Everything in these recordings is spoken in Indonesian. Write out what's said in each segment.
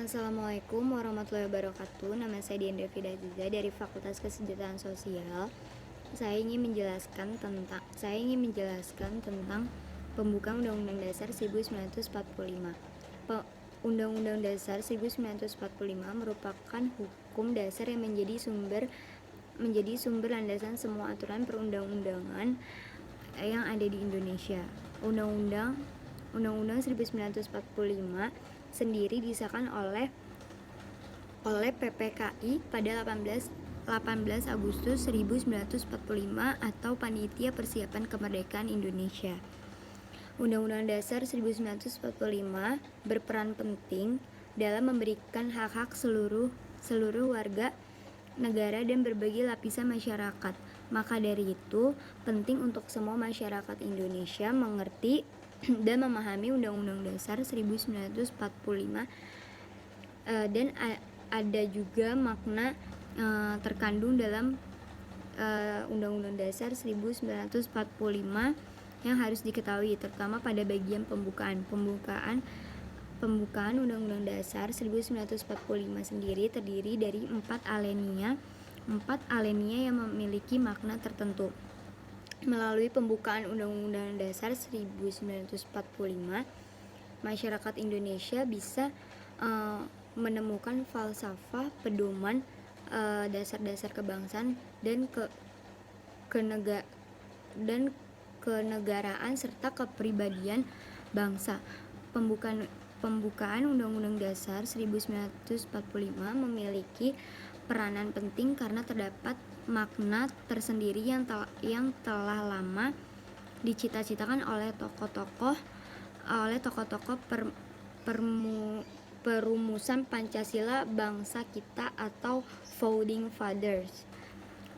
Assalamualaikum warahmatullahi wabarakatuh. Nama saya Dian Devida Aziza dari Fakultas Kesejahteraan Sosial. Saya ingin menjelaskan tentang pembukaan Undang-Undang Dasar 1945. Undang-Undang Dasar 1945 merupakan hukum dasar yang menjadi sumber landasan semua aturan perundang-undangan yang ada di Indonesia. Undang-Undang 1945 sendiri disahkan oleh PPKI pada 18 Agustus 1945 atau Panitia Persiapan Kemerdekaan Indonesia. Undang-Undang Dasar 1945 berperan penting dalam memberikan hak-hak seluruh warga negara dan berbagai lapisan masyarakat. Maka dari itu, penting untuk semua masyarakat Indonesia mengerti dan memahami Undang-Undang Dasar 1945 dan ada juga makna terkandung dalam Undang-Undang Dasar 1945 yang harus diketahui, terutama pada bagian pembukaan Undang-Undang Dasar 1945 sendiri terdiri dari 4 alinea yang memiliki makna tertentu. Melalui pembukaan Undang-Undang Dasar 1945, masyarakat Indonesia bisa menemukan falsafah, pedoman, dasar-dasar kebangsaan dan kenegaraan serta kepribadian bangsa. Pembukaan Undang-Undang Dasar 1945 memiliki peranan penting karena terdapat makna tersendiri yang telah lama dicita-citakan oleh tokoh-tokoh perumusan Pancasila bangsa kita atau Founding Fathers.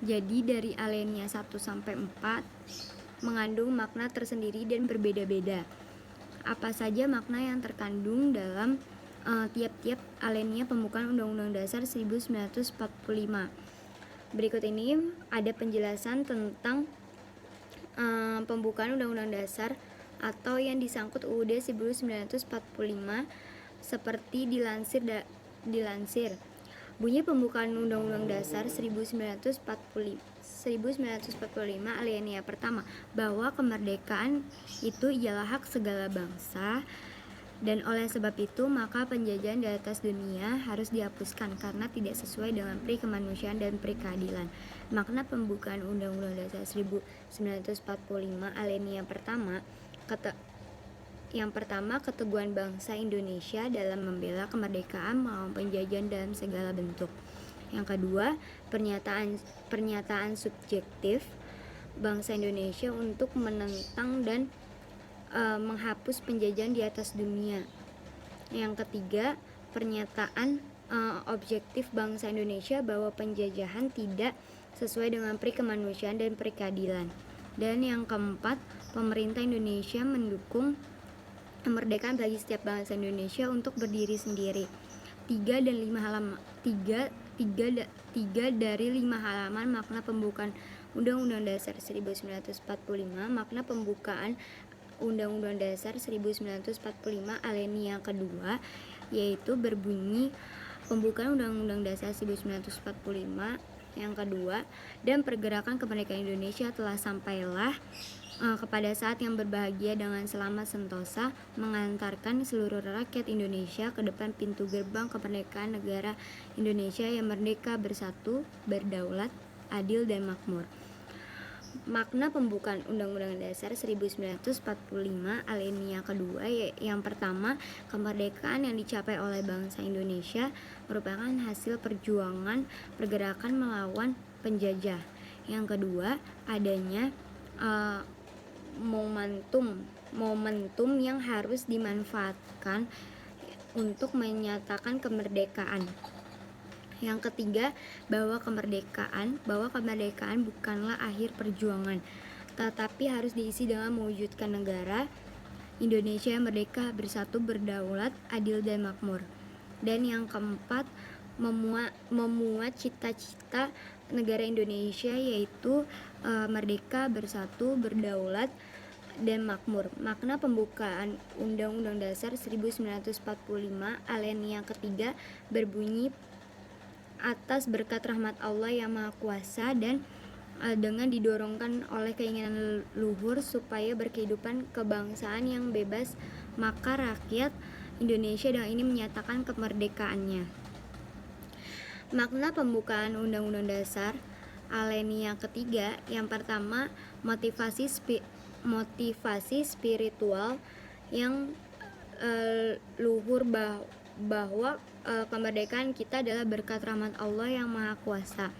Jadi dari alinea 1 sampai 4 mengandung makna tersendiri dan berbeda-beda. Apa saja makna yang terkandung dalam tiap-tiap alinea pembukaan Undang-Undang Dasar 1945. Berikut ini ada penjelasan tentang pembukaan Undang-Undang Dasar atau yang disangkut UUD 1945 seperti dilansir. Bunyi pembukaan Undang-Undang Dasar 1945 alinea pertama, bahwa kemerdekaan itu ialah hak segala bangsa, dan oleh sebab itu maka penjajahan di atas dunia harus dihapuskan karena tidak sesuai dengan pri kemanusiaan dan pri keadilan. Makna pembukaan Undang-Undang Dasar 1945 alinea pertama, yang pertama, keteguhan bangsa Indonesia dalam membela kemerdekaan melawan penjajahan dalam segala bentuk. Yang kedua, pernyataan subjektif bangsa Indonesia untuk menentang dan menghapus penjajahan di atas dunia. Yang ketiga, pernyataan objektif bangsa Indonesia bahwa penjajahan tidak sesuai dengan pri kemanusiaan dan pri keadilan. Dan yang keempat, pemerintah Indonesia mendukung kemerdekaan bagi setiap bangsa Indonesia untuk berdiri sendiri. 3 dari 5 halaman makna pembukaan Undang-Undang Dasar 1945. Makna pembukaan Undang-Undang Dasar 1945 alinea kedua yaitu berbunyi, pembukaan Undang-Undang Dasar 1945 yang kedua, dan pergerakan kemerdekaan Indonesia telah sampailah kepada saat yang berbahagia dengan selamat sentosa mengantarkan seluruh rakyat Indonesia ke depan pintu gerbang kemerdekaan negara Indonesia yang merdeka, bersatu, berdaulat, adil dan makmur. Makna pembukaan Undang-Undang Dasar 1945 alinea kedua, yang pertama, kemerdekaan yang dicapai oleh bangsa Indonesia merupakan hasil perjuangan pergerakan melawan penjajah. Yang kedua, adanya momentum yang harus dimanfaatkan untuk menyatakan kemerdekaan. Yang ketiga, bahwa kemerdekaan bukanlah akhir perjuangan, tetapi harus diisi dengan mewujudkan negara Indonesia yang merdeka, bersatu, berdaulat, adil dan makmur. Dan yang keempat, memuat cita-cita negara Indonesia yaitu merdeka, bersatu, berdaulat, dan makmur. Makna pembukaan Undang-Undang Dasar 1945 alinea ketiga berbunyi atas berkat rahmat Allah yang Maha Kuasa dan dengan didorongkan oleh keinginan luhur supaya berkehidupan kebangsaan yang bebas, maka rakyat Indonesia dengan ini menyatakan kemerdekaannya. Makna pembukaan Undang-Undang Dasar alinea ketiga, yang pertama, motivasi spiritual yang luhur bahwa kemerdekaan kita adalah berkat rahmat Allah yang Maha Kuasa.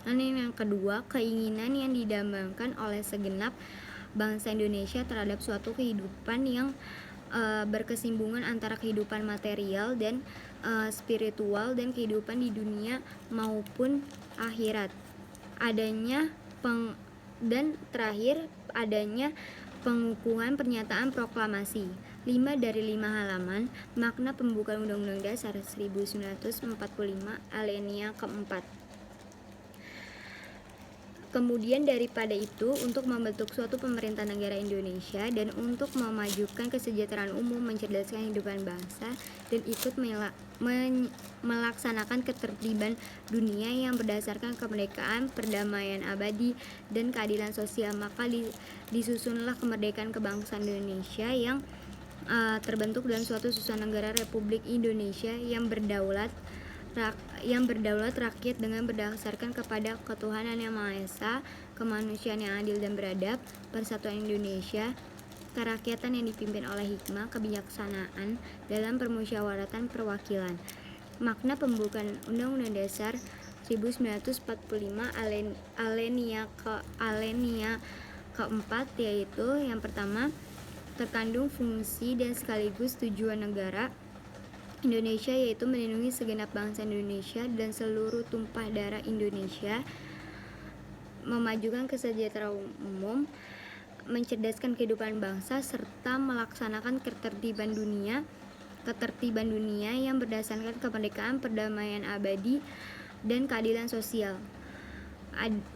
Dan yang kedua, keinginan yang didambakan oleh segenap bangsa Indonesia terhadap suatu kehidupan yang berkesinambungan antara kehidupan material dan spiritual dan kehidupan di dunia maupun akhirat. Dan terakhir, adanya pengukuhan pernyataan proklamasi 5 dari 5 halaman makna pembukaan Undang-Undang Dasar 1945 alinea keempat. Kemudian daripada itu, untuk membentuk suatu pemerintah negara Indonesia dan untuk memajukan kesejahteraan umum, mencerdaskan kehidupan bangsa, dan ikut melaksanakan ketertiban dunia yang berdasarkan kemerdekaan, perdamaian abadi, dan keadilan sosial, maka disusunlah kemerdekaan kebangsaan Indonesia yang terbentuk dalam suatu susunan negara Republik Indonesia yang berdaulat rakyat dengan berdasarkan kepada ketuhanan yang Maha Esa, kemanusiaan yang adil dan beradab, persatuan Indonesia, kerakyatan yang dipimpin oleh hikmah, kebijaksanaan dalam permusyawaratan perwakilan. Makna pembukaan Undang-Undang Dasar 1945 alinea keempat, yaitu yang pertama, terkandung fungsi dan sekaligus tujuan negara Indonesia, yaitu melindungi segenap bangsa Indonesia dan seluruh tumpah darah Indonesia, memajukan kesejahteraan umum, mencerdaskan kehidupan bangsa, serta melaksanakan ketertiban dunia yang berdasarkan kemerdekaan, perdamaian abadi, dan keadilan sosial.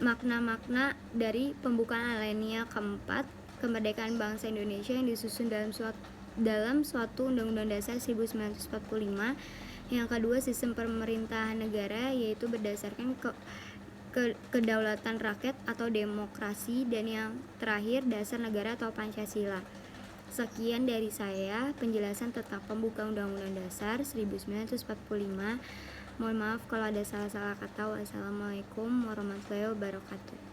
Makna-makna dari pembukaan alinea keempat, kemerdekaan bangsa Indonesia yang disusun dalam suatu Undang-Undang Dasar 1945. Yang kedua, sistem pemerintahan negara, yaitu berdasarkan kedaulatan rakyat atau demokrasi, dan yang terakhir, dasar negara atau Pancasila. Sekian dari saya penjelasan tentang pembukaan Undang-Undang Dasar 1945. Mohon maaf kalau ada salah-salah kata. Wassalamualaikum warahmatullahi wabarakatuh.